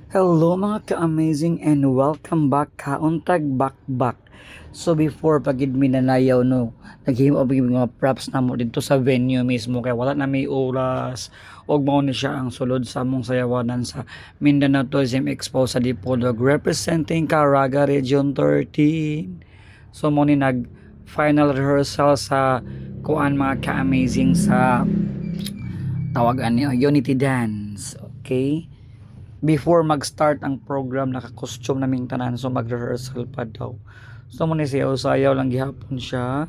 Hello mga ka-amazing and welcome back kauntag bakbak. So before pagid minanayaw no, naghimo og mga props na mo dito sa venue mismo kay wala na may oras og mao ni siya ang sulod sa among sayawanan sa Mindanao Tourism Expo sa Dipolog representing Caraga Region 13. So mo ni nag final rehearsal sa kuan mga ka-amazing sa tawagan niyo Unity Dance. Okay? Before mag-start ang program, naka-costume naming tanan, so mag-rehearsal pa daw. So muna sayaw lang gihapon siya.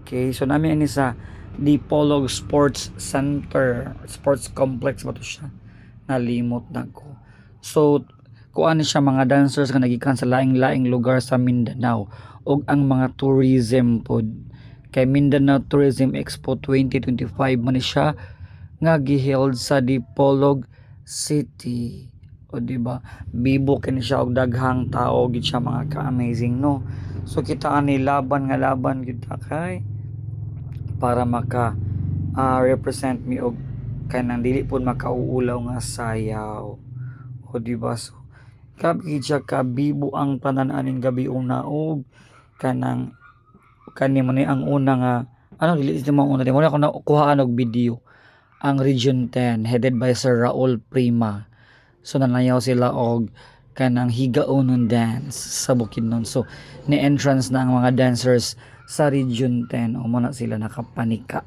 Okay, so namin ini sa Dipolog Sports Center, Sports Complex ba to siya? Nalimot na ko. So kuan siya mga dancers nga nagikan sa laing-laing lugar sa Mindanao ug ang mga tourism pod kay Mindanao Tourism Expo 2025 man ni siya nga giheld sa Dipolog City. O di ba, bibo kini siya og daghang tao gid siya mga ka-amazing no. So kita ani laban kita kay para maka represent mi og kanang dili pud makauulaw nga sayaw. O di ba, so kabi siya kabibo ang tanan aning gabi una og kanang kani mo ni ang una nga ano dili mo una di mo na ako nakuhaan og video ang Region 10 headed by Sir Raul Prima. So nanayaw sila og kanang higaonon dance sa Bukidnon. So ni entrance na ang mga dancers sa Region 10 o muna sila nakapanika.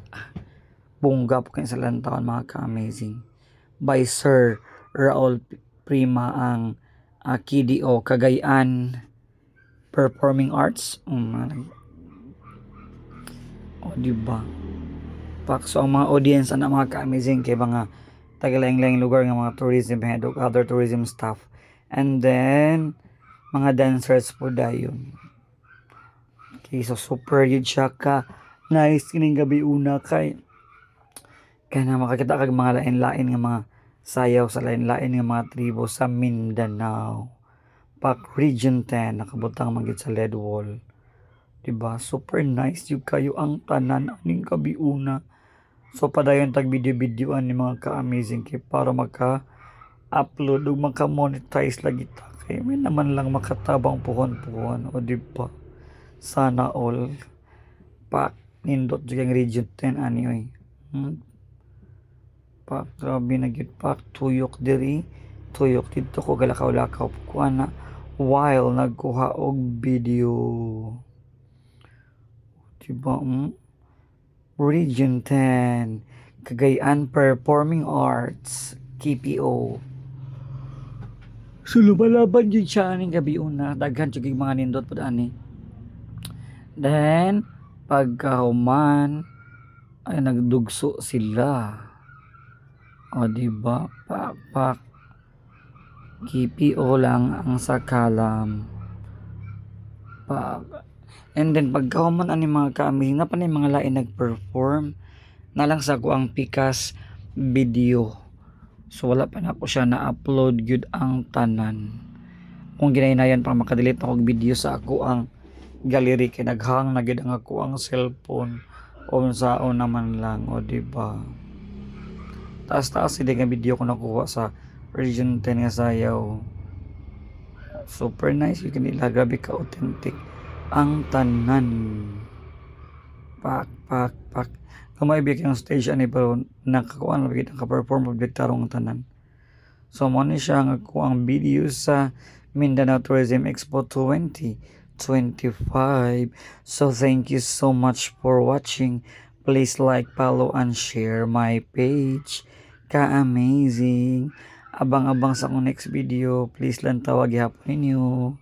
Bungga po kayo sa lantawan mga ka-amazing. By Sir Raul Prima ang KDO Cagayan Performing Arts. O diba? So ang mga audience ana mga ka-amazing kay mga tagalayang-layang lugar ng mga tourism head o other tourism staff. And then, mga dancers po dayon. Okay, so super yun siya ka. Nice kining gabi una kay na makakita kag mga lain-lain nga mga sayaw sa lain-lain nga mga tribo sa Mindanao. Pak Region 10 nakabutang magit sa lead wall. Diba? Super nice yung kayo ang tanan aning gabi una. So padayon tag video-videoan ni mga ka-amazing kay para maka-upload ug maka-monetize lagi ta kay may naman lang makatabang puhon-puhon o di ba sana all pak nindot jud ang Region 10 ani oy. Pak grabe na gyud pak tuyok diri tuyok dito ko galakaw-lakaw ko ana while nagkuha og video. Di ba Region 10, Cagayan Performing Arts, KPO. So lumalaban yun siya aning gabi una, daghan siya mga nindot po ani. Then, pagkahuman, ay nagdugso sila. O diba, pak, KPO lang ang sakalam. Pak, and then pagkahuman ani mga ka-amazing na pa ni mga lain nag-perform na lang sa ko ang pikas video. So wala pa na ko siya na-upload gyud ang tanan. Kung ginahinayan pa makadelete ako video sa ako ang gallery kay naghang na gyud ang ako ang cellphone o saon naman lang o di ba. Taas-taas sila nga video ko nakuha sa Region 10 nga sayaw. Super nice yun kanila, grabe ka authentic ang tanan. Pak kamay bigyan ng stage ani pero nakakuan bigyan ka-perform bigyan tarong tanan. So mo ni siya nga ko ang video sa Mindanao Tourism Expo 2025. So thank you so much for watching. Please like, follow and share my page. Ka-amazing. Abang-abang sa akong next video. Please lang tawag hapon ninyo.